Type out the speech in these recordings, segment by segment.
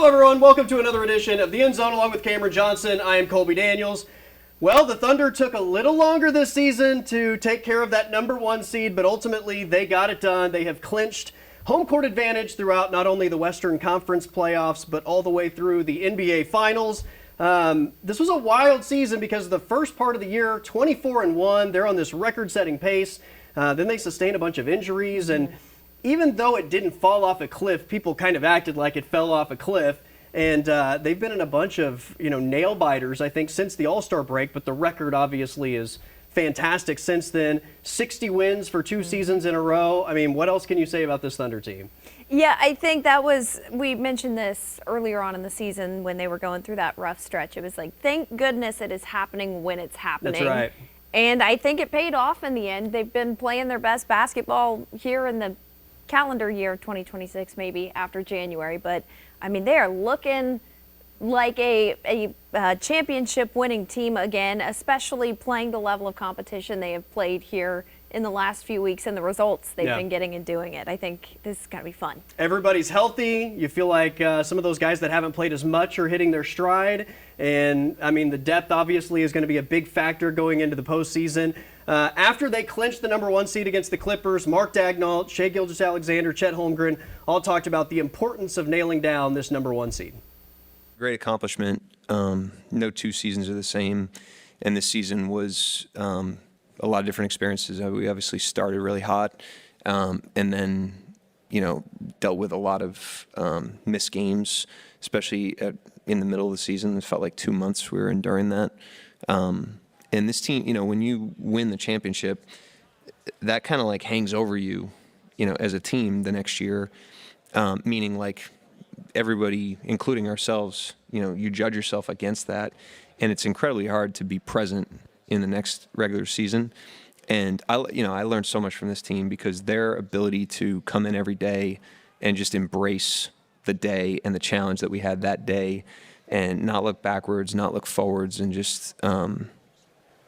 Hello, everyone. Welcome to another edition of The End Zone along with Cameron Johnson. I am Colby Daniels. Well, the Thunder took a little longer this season to take care of that number one seed, but ultimately they got it done. They have clinched home court advantage throughout not only the Western Conference playoffs, but all the way through the NBA Finals. This was a wild season because the first part of the year, 24-1, they're on this record-setting pace. Then they sustained a bunch of injuries, and even though it didn't fall off a cliff, people kind of acted like it fell off a cliff. And they've been in a bunch of, nail biters, I think, since the All-Star break. But the record obviously is fantastic since then. 60 wins for 2 seasons in a row. I mean, what else can you say about this Thunder team? Yeah, I think we mentioned this earlier on in the season when they were going through that rough stretch. It was like, thank goodness it is happening when it's happening. That's right. And I think it paid off in the end. They've been playing their best basketball here in the calendar year 2026, maybe after January. But I mean, they are looking like a championship winning team again, especially playing the level of competition they have played here in the last few weeks and the results they've been getting and doing it. I think this is going to be fun. Everybody's healthy. You feel like some of those guys that haven't played as much are hitting their stride. And, I mean, the depth obviously is going to be a big factor going into the postseason. After they clinched the number one seed against the Clippers, Mark Daigneault, Shai Gilgeous-Alexander, Chet Holmgren all talked about the importance of nailing down this number one seed. Great accomplishment. No 2 seasons are the same. And this season was a lot of different experiences. We obviously started really hot and then, dealt with a lot of missed games, especially in the middle of the season. It felt like 2 months we were enduring that. And this team, when you win the championship, that kind of like hangs over you, as a team the next year, meaning like everybody, including ourselves, you judge yourself against that. And it's incredibly hard to be present in the next regular season. And I learned so much from this team because their ability to come in every day and just embrace the day and the challenge that we had that day and not look backwards, not look forwards, and just,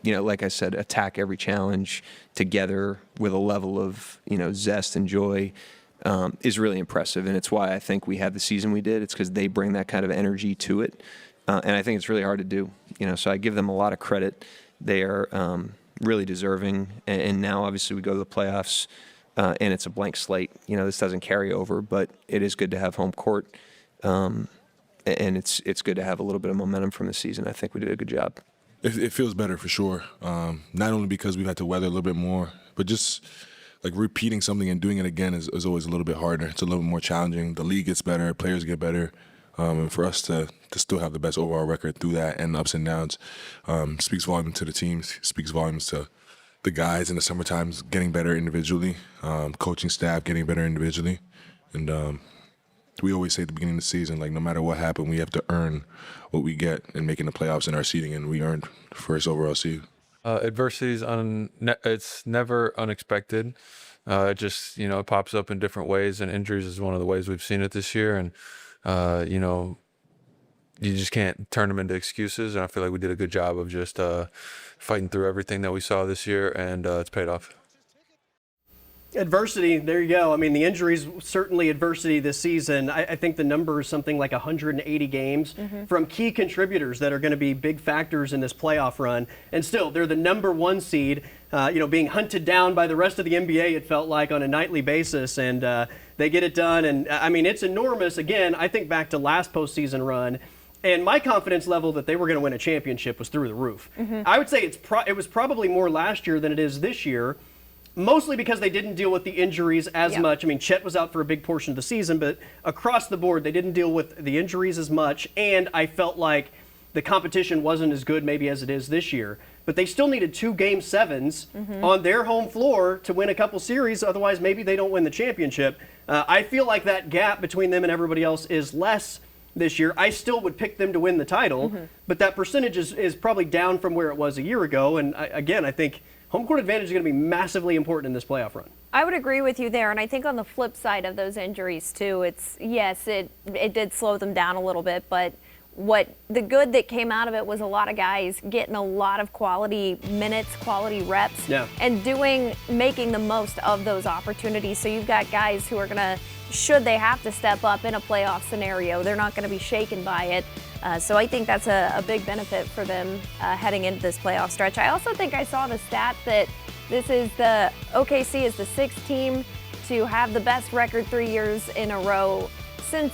like I said, attack every challenge together with a level of, zest and joy is really impressive. And it's why I think we had the season we did. It's because they bring that kind of energy to it. And I think it's really hard to do, so I give them a lot of credit. They are really deserving. And now, obviously, we go to the playoffs, and it's a blank slate. This doesn't carry over, but it is good to have home court. And it's good to have a little bit of momentum from the season. I think we did a good job. It feels better for sure. Not only because we've had to weather a little bit more, but just like repeating something and doing it again is always a little bit harder. It's a little bit more challenging. The league gets better, players get better. And for us to still have the best overall record through that and ups and downs speaks volumes to the teams, speaks volumes to the guys in the summertime getting better individually, coaching staff getting better individually. And we always say at the beginning of the season, like, no matter what happened, we have to earn what we get in making the playoffs in our seeding, and we earned first overall seed. Adversity is it's never unexpected. It just, it pops up in different ways, and injuries is one of the ways we've seen it this year. And, you just can't turn them into excuses. And I feel like we did a good job of just fighting through everything that we saw this year, and it's paid off. Adversity, there you go. I mean, the injuries, certainly adversity this season. I think the number is something like 180 games from key contributors that are going to be big factors in this playoff run. And still, they're the number one seed, being hunted down by the rest of the NBA, it felt like, on a nightly basis. And they get it done. And, I mean, it's enormous. Again, I think back to last postseason run, and my confidence level that they were going to win a championship was through the roof. I would say it was probably more last year than it is this year. Mostly because they didn't deal with the injuries as much. I mean, Chet was out for a big portion of the season, but across the board, they didn't deal with the injuries as much. And I felt like the competition wasn't as good maybe as it is this year. But they still needed 2 Game 7s on their home floor to win a couple series. Otherwise, maybe they don't win the championship. I feel like that gap between them and everybody else is less this year. I still would pick them to win the title, but that percentage is probably down from where it was a year ago. And I think home court advantage is going to be massively important in this playoff run. I would agree with you there, and I think on the flip side of those injuries too, it did slow them down a little bit, but the good that came out of it was a lot of guys getting a lot of quality minutes, quality reps, and making the most of those opportunities. So you've got guys who are going to should they have to step up in a playoff scenario, they're not going to be shaken by it. So I think that's a big benefit for them heading into this playoff stretch. I also think I saw the stat that this is the OKC is the 6th team to have the best record 3 years in a row since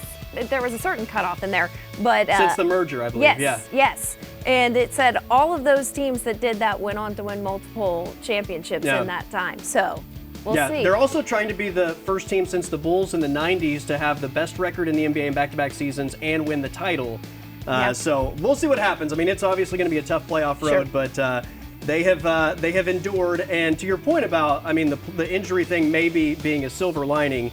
there was a certain cutoff in there. But Since the merger, I believe. yes, Yeah. yes. And it said all of those teams that did that went on to win multiple championships Yeah. in that time. So we'll Yeah, see. they're also trying to be the first team since the Bulls in the 90s to have the best record in the NBA in back-to-back seasons and win the title. Yeah. So we'll see what happens. I mean, it's obviously going to be a tough playoff road, Sure. but they have endured. And to your point about, I mean, the injury thing maybe being a silver lining.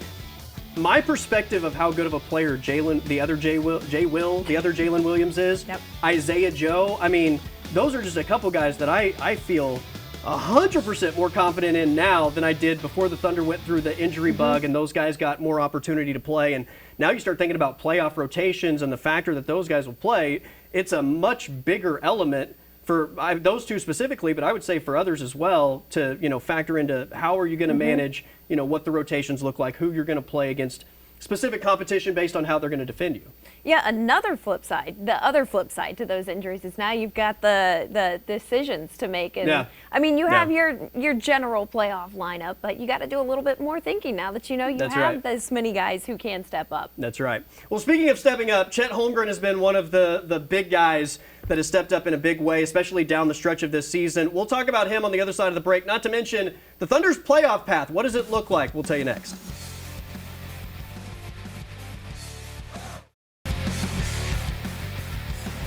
My perspective of how good of a player the other Jalen Williams is, Yep. Isaiah Joe. I mean, those are just a couple guys that I feel 100% more confident in now than I did before the Thunder went through the injury bug and those guys got more opportunity to play. And now you start thinking about playoff rotations and the factor that those guys will play. It's a much bigger element for those two specifically, but I would say for others as well to, factor into how are you going to manage, what the rotations look like, who you're going to play against specific competition based on how they're going to defend you. Yeah, another flip side, the other flip side to those injuries is now you've got the decisions to make. And Yeah. I mean, you have Yeah. your general playoff lineup, but you got to do a little bit more thinking now that you That's have right. this many guys who can step up. That's right. Well, speaking of stepping up, Chet Holmgren has been one of the big guys that has stepped up in a big way, especially down the stretch of this season. We'll talk about him on the other side of the break, not to mention the Thunder's playoff path. What does it look like? We'll tell you next.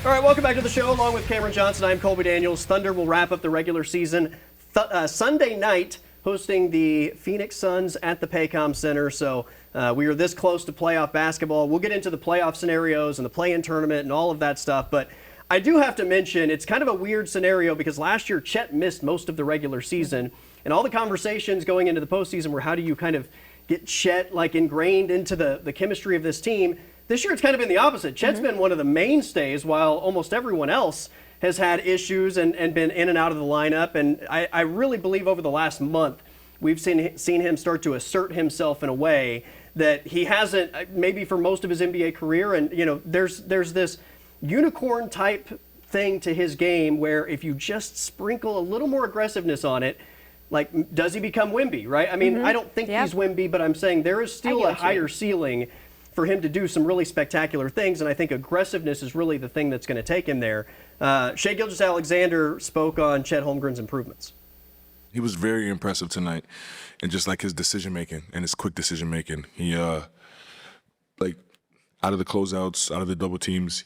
All right, welcome back to the show. Along with Cameron Johnson, I'm Colby Daniels. Thunder will wrap up the regular season Sunday night, hosting the Phoenix Suns at the Paycom Center. So we are this close to playoff basketball. We'll get into the playoff scenarios and the play-in tournament and all of that stuff. But I do have to mention it's kind of a weird scenario because last year Chet missed most of the regular season. And all the conversations going into the postseason were how do you kind of get Chet like ingrained into the chemistry of this team. This year it's kind of been the opposite. Chet's been one of the mainstays while almost everyone else has had issues and been in and out of the lineup. And I really believe over the last month we've seen him start to assert himself in a way that he hasn't maybe for most of his NBA career. And, there's this unicorn type thing to his game where if you just sprinkle a little more aggressiveness on it, like, does he become Wemby, right? I mean, I don't think Yeah. he's Wemby, but I'm saying there is I still get a what you higher mean. ceiling for him to do some really spectacular things, and I think aggressiveness is really the thing that's going to take him there. Shai Gilgeous-Alexander spoke on Chet Holmgren's improvements. He was very impressive tonight, and just like his decision making and his quick decision making. He like out of the closeouts, out of the double teams,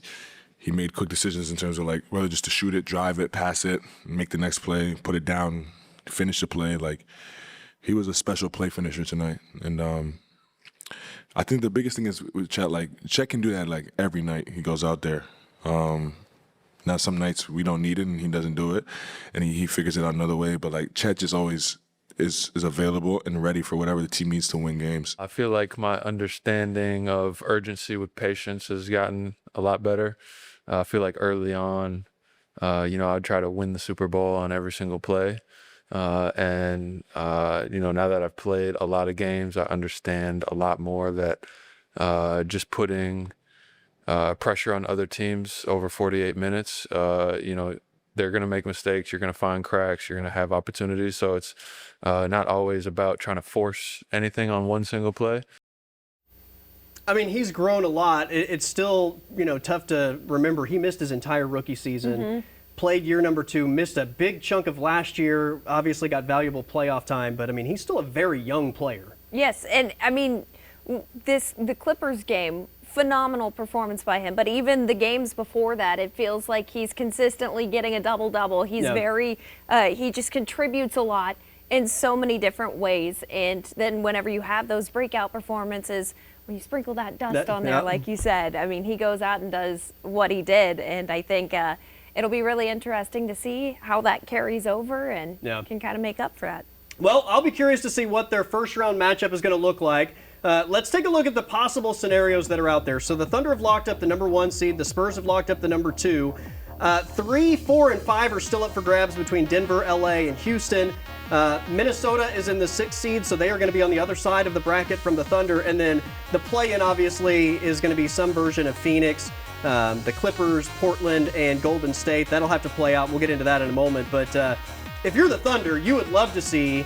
he made quick decisions in terms of like whether just to shoot it, drive it, pass it, make the next play, put it down, finish the play. Like he was a special play finisher tonight, and I think the biggest thing is with Chet. Like Chet can do that like every night he goes out there. Now some nights we don't need it and he doesn't do it, and he figures it out another way. But like Chet just always is available and ready for whatever the team needs to win games. I feel like my understanding of urgency with patience has gotten a lot better. I feel like early on, I'd try to win the Super Bowl on every single play. And now that I've played a lot of games, I understand a lot more that just putting pressure on other teams over 48 minutes, they're going to make mistakes. You're going to find cracks. You're going to have opportunities. So it's not always about trying to force anything on one single play. I mean, he's grown a lot. It's still, tough to remember. He missed his entire rookie season, played year number 2, missed a big chunk of last year, obviously got valuable playoff time, but I mean, he's still a very young player. Yes, and I mean, the Clippers game, phenomenal performance by him. But even the games before that, it feels like he's consistently getting a double-double. He's he just contributes a lot in so many different ways. And then whenever you have those breakout performances, when you sprinkle that dust on there, like you said, I mean, he goes out and does what he did. And I think it'll be really interesting to see how that carries over and can kind of make up for that. Well, I'll be curious to see what their first-round matchup is going to look like. Let's take a look at the possible scenarios that are out there. So the Thunder have locked up the number 1 seed. The Spurs have locked up the number 2. 3, 4, and 5 are still up for grabs between Denver, LA, and Houston. Minnesota is in the 6th seed, so they are going to be on the other side of the bracket from the Thunder. And then the play-in, obviously, is going to be some version of Phoenix, the Clippers, Portland, and Golden State. That'll have to play out. We'll get into that in a moment. But if you're the Thunder, you would love to see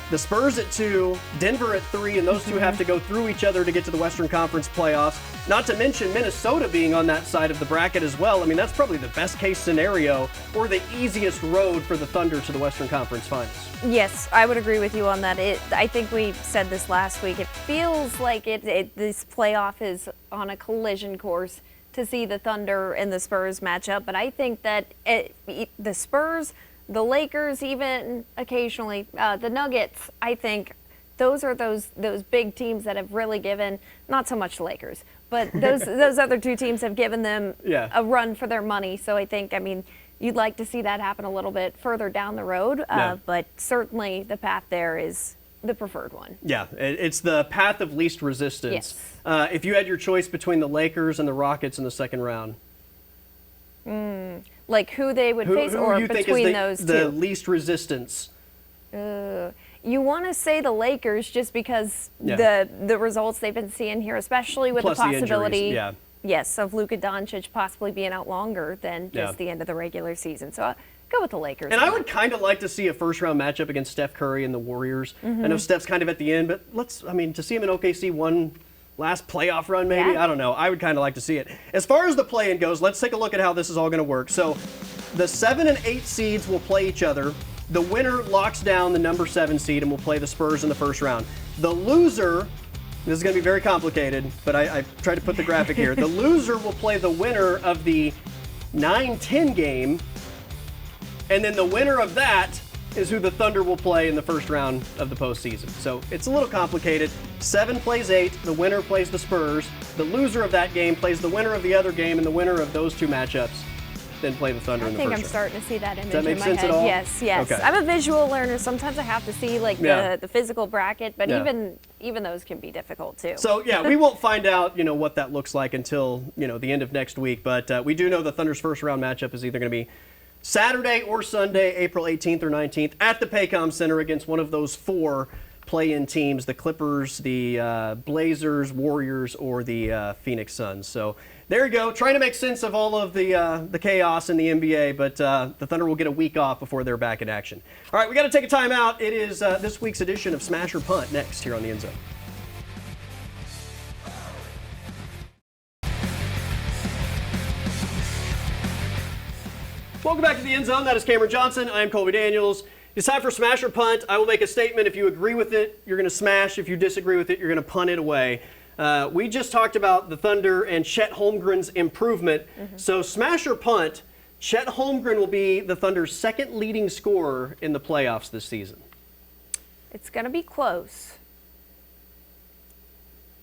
the Spurs at 2, Denver at 3, and those two have to go through each other to get to the Western Conference playoffs. Not to mention Minnesota being on that side of the bracket as well. I mean, that's probably the best case scenario or the easiest road for the Thunder to the Western Conference Finals. Yes, I would agree with you on that. I think we said this last week. It feels like this playoff is on a collision course to see the Thunder and the Spurs match up. But I think that the Spurs, the Lakers, even occasionally, the Nuggets, I think those are those big teams that have really given, not so much the Lakers, but those other two teams have given them a run for their money. So I think, you'd like to see that happen a little bit further down the road, but certainly the path there is the preferred one. Yeah, it's the path of least resistance. Yes. If you had your choice between the Lakers and the Rockets in the second round, Like who they would face, who or you think between is those two? the least resistance? You want to say the Lakers just because the results they've been seeing here, especially with Plus the the injuries, possibility, yeah. yes, of Luka Doncic possibly being out longer than just the end of the regular season. So I'll go with the Lakers. And I would kind of like to see a first-round matchup against Steph Curry and the Warriors. I know Steph's kind of at the end, but to see him in OKC one last playoff run maybe, Yeah. I don't know. I would kind of like to see it. As far as the play-in goes, let's take a look at how this is all going to work. So the 7 and 8 seeds will play each other. The winner locks down the number 7 seed and will play the Spurs in the first round. The loser, this is going to be very complicated, but I tried to put the graphic here. The loser will play the winner of the 9-10 game, and then the winner of that is who the Thunder will play in the first round of the postseason. So it's a little complicated. 7 plays 8, the winner plays the Spurs. The loser of that game plays the winner of the other game, and the winner of those two matchups then play the Thunder in the first round. I think I'm starting to see that image that make in my sense head. at all? Yes. Okay. I'm a visual learner. Sometimes I have to see the physical bracket, but Yeah. even those can be difficult too. So yeah, we won't find out, what that looks like until, the end of next week. But we do know the Thunder's first round matchup is either going to be Saturday or Sunday, April 18th or 19th at the Paycom Center against one of those 4 play-in teams, the Clippers, the Blazers, Warriors, or the Phoenix Suns. So there you go, trying to make sense of all of the chaos in the NBA, but the Thunder will get a week off before they're back in action. All right, we got to take a timeout. It is this week's edition of Smash or Punt next here on the End Zone. Welcome back to the End Zone. That is Cameron Johnson. I am Colby Daniels. It's time for Smash or Punt. I will make a statement. If you agree with it, you're going to smash. If you disagree with it, you're going to punt it away. We just talked about the Thunder and Chet Holmgren's improvement. So smash or punt, Chet Holmgren will be the Thunder's second leading scorer in the playoffs this season. It's going to be close.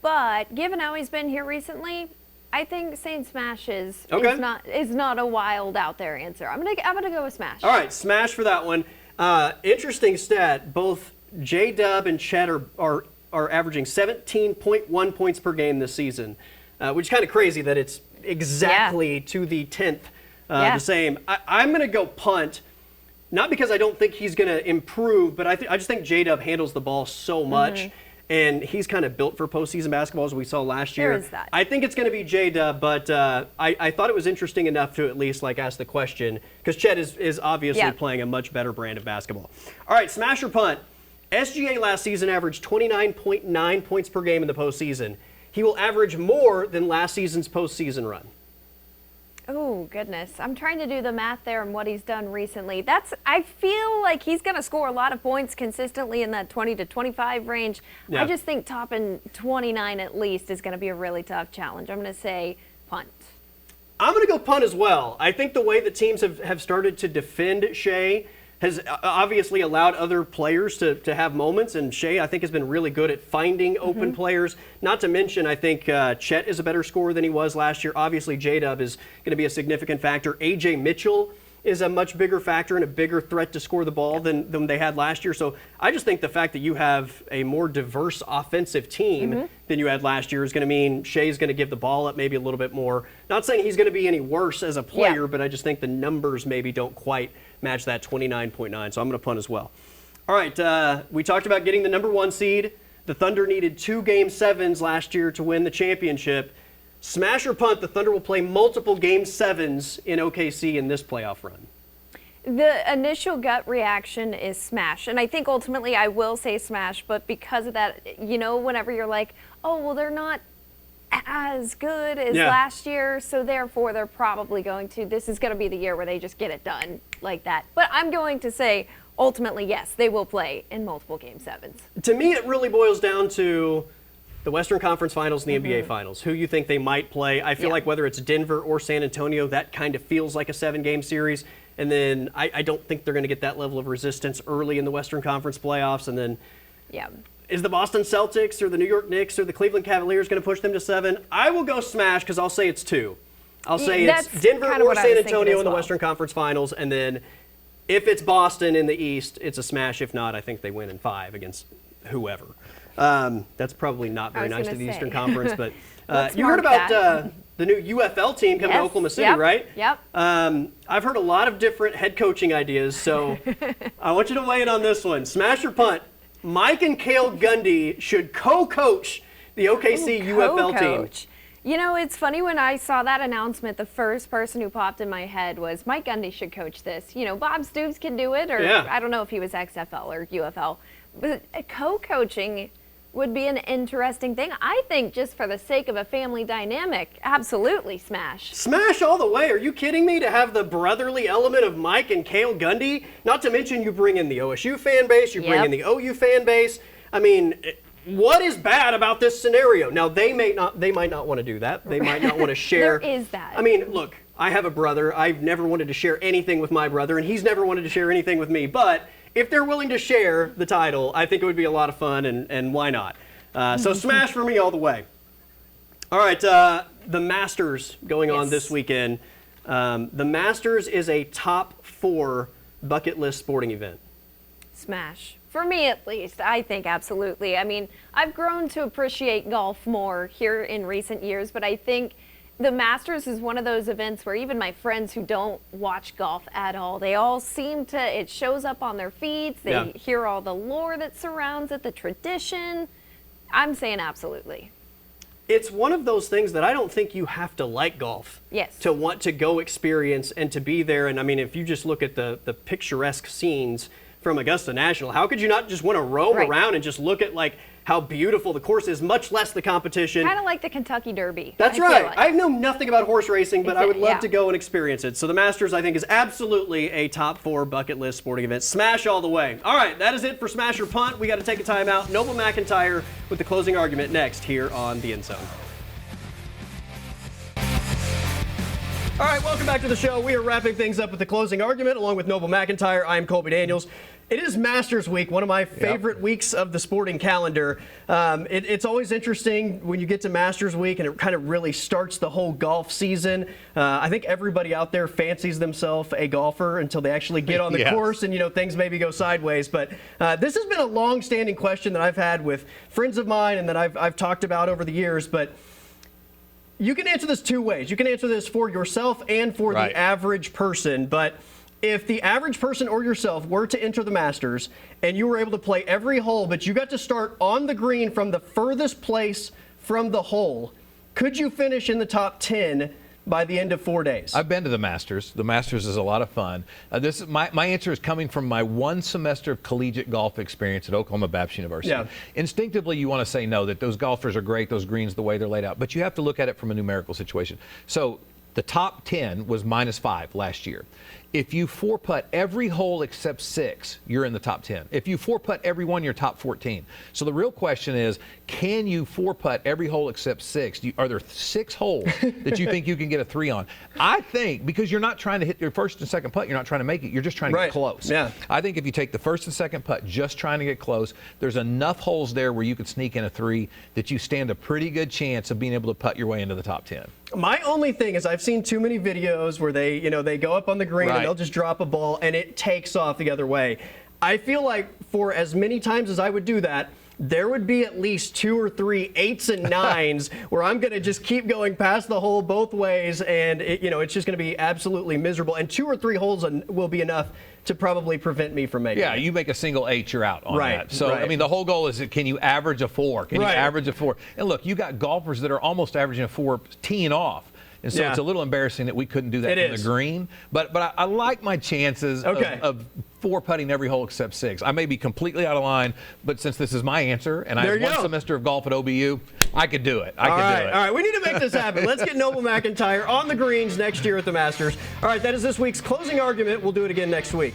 But given how he's been here recently, I think saying smash is not a wild out there answer. I'm gonna go with smash. All right, smash for that one. Interesting stat. Both J-Dub and Chet are averaging 17.1 points per game this season, which is kind of crazy that it's exactly to the 10th the same. I'm going to go punt, not because I don't think he's going to improve, but I just think J-Dub handles the ball so much, and he's kind of built for postseason basketball as we saw last year. There is that. I think it's going to be J-Dub, but I thought it was interesting enough to at least ask the question, because Chet is obviously playing a much better brand of basketball. All right, smash or punt. SGA last season averaged 29.9 points per game in the postseason. He will average more than last season's postseason run. Oh, goodness. I'm trying to do the math there and what he's done recently. I feel like he's going to score a lot of points consistently in that 20 to 25 range. Yeah. I just think topping 29 at least is going to be a really tough challenge. I'm going to say punt. I'm going to go punt as well. I think the way the teams have started to defend Shea has obviously allowed other players to have moments, and Shea, I think, has been really good at finding open players. Not to mention, I think Chet is a better scorer than he was last year. Obviously, J-Dub is going to be a significant factor. A.J. Mitchell is a much bigger factor and a bigger threat to score the ball than they had last year. So I just think the fact that you have a more diverse offensive team than you had last year is going to mean Shea's going to give the ball up maybe a little bit more. Not saying he's going to be any worse as a player, but I just think the numbers maybe don't quite match that 29.9. So I'm going to punt as well. All right, we talked about getting the number 1 seed. The Thunder needed 2 Game 7s last year to win the championship. Smash or punt, the Thunder will play multiple Game 7s in OKC in this playoff run. The initial gut reaction is smash. And I think ultimately I will say smash, but because of that, whenever you're like, oh, well, they're not as good as last year, so therefore they're probably this is going to be the year where they just get it done like that. But I'm going to say ultimately, yes, they will play in multiple Game 7s. To me, it really boils down to the Western Conference Finals and the NBA Finals, who you think they might play. I feel like whether it's Denver or San Antonio, that kind of feels like a 7-game series. And then I don't think they're going to get that level of resistance early in the Western Conference playoffs. And then is the Boston Celtics or the New York Knicks or the Cleveland Cavaliers going to push them to 7? I will go smash because I'll say it's 2. I'll say it's Denver or San Antonio in the Western Conference Finals. And then if it's Boston in the East, it's a smash. If not, I think they win in 5 against whoever. That's probably not very nice to the Eastern Conference, but you heard about the new UFL team coming to Oklahoma City, right? Yep. I've heard a lot of different head coaching ideas, so I want you to weigh in on this one. Smash or punt, Mike and Cale Gundy should co-coach the OKC UFL team. It's funny, when I saw that announcement, the first person who popped in my head was Mike Gundy should coach this. Bob Stoops can do it, or I don't know if he was XFL or UFL. But co-coaching would be an interesting thing. I think just for the sake of a family dynamic, absolutely smash. Smash all the way. Are you kidding me? To have the brotherly element of Mike and Cale Gundy? Not to mention you bring in the OSU fan base, you bring in the OU fan base. I mean, what is bad about this scenario? Now, they might not want to do that. They might not want to share. There is that. I mean, look, I have a brother. I've never wanted to share anything with my brother, and he's never wanted to share anything with me. But if they're willing to share the title, I think it would be a lot of fun, and why not? So smash for me all the way. All right, the Masters going on this weekend. The Masters is a top 4 bucket list sporting event. Smash. For me, at least, I think absolutely. I mean, I've grown to appreciate golf more here in recent years, but I think the Masters is one of those events where even my friends who don't watch golf at all, they all seem to, it shows up on their feeds. They hear all the lore that surrounds it, the tradition. I'm saying absolutely. It's one of those things that I don't think you have to like golf to want to go experience and to be there. And I mean, if you just look at the picturesque scenes from Augusta National, how could you not just want to roam around and just look at like how beautiful the course is, much less the competition. Kind of like the Kentucky Derby. That's right. I know nothing about horse racing, but I would love to go and experience it. So the Masters, I think, is absolutely a top 4 bucket list sporting event. Smash all the way. All right, that is it for Smash or Punt. We got to take a timeout. Noble McIntyre with the closing argument next here on The End Zone. All right, welcome back to the show. We are wrapping things up with the closing argument along with Noble McIntyre. I'm Colby Daniels. It is Masters Week, one of my favorite weeks of the sporting calendar. It's always interesting when you get to Masters Week and it kind of really starts the whole golf season. I think everybody out there fancies themselves a golfer until they actually get on the course and, things maybe go sideways. But this has been a long-standing question that I've had with friends of mine and that I've talked about over the years. But you can answer this 2 ways. You can answer this for yourself and for the average person. But if the average person or yourself were to enter the Masters and you were able to play every hole, but you got to start on the green from the furthest place from the hole, could you finish in the top 10 by the end of 4 days? I've been to the Masters. The Masters is a lot of fun. This is my answer is coming from my 1 semester of collegiate golf experience at Oklahoma Baptist University. Instinctively, you want to say no, that those golfers are great, those greens, the way they're laid out, but you have to look at it from a numerical situation. So the top 10 was -5 last year. If you 4-putt every hole except 6, you're in the top 10. If you 4-putt every one, you're top 14. So the real question is, can you 4-putt every hole except 6? Are there 6 holes that you think you can get a 3 on? I think because you're not trying to hit your first and second putt, you're not trying to make it, you're just trying to get close. I think if you take the first and second putt just trying to get close, there's enough holes there where you could sneak in a 3 that you stand a pretty good chance of being able to putt your way into the top 10. My only thing is I've seen too many videos where they go up on the green Right. and they'll just drop a ball and it takes off the other way. I feel like for as many times as I would do that, there would be at least 2 or 3 8s and 9s where I'm going to just keep going past the hole both ways, and it's just going to be absolutely miserable. And 2 or 3 holes will be enough to probably prevent me from making Yeah, it. you make a single 8, you're out on Right, that. So, right. I mean, the whole goal is, can you average a 4? Can Right. you average a 4? And look, you got golfers that are almost averaging a 4 teeing off. And so Yeah. it's a little embarrassing that we couldn't do that It from is. the green. But I like my chances Okay. of 4 putting every hole except 6. I may be completely out of line, but since this is my answer and I There have you one go. semester of golf at OBU, I could do it. I All could right, do it. all right. We need to make this happen. Let's get Noble McIntyre on the greens next year at the Masters. All right, that is this week's closing argument. We'll do it again next week.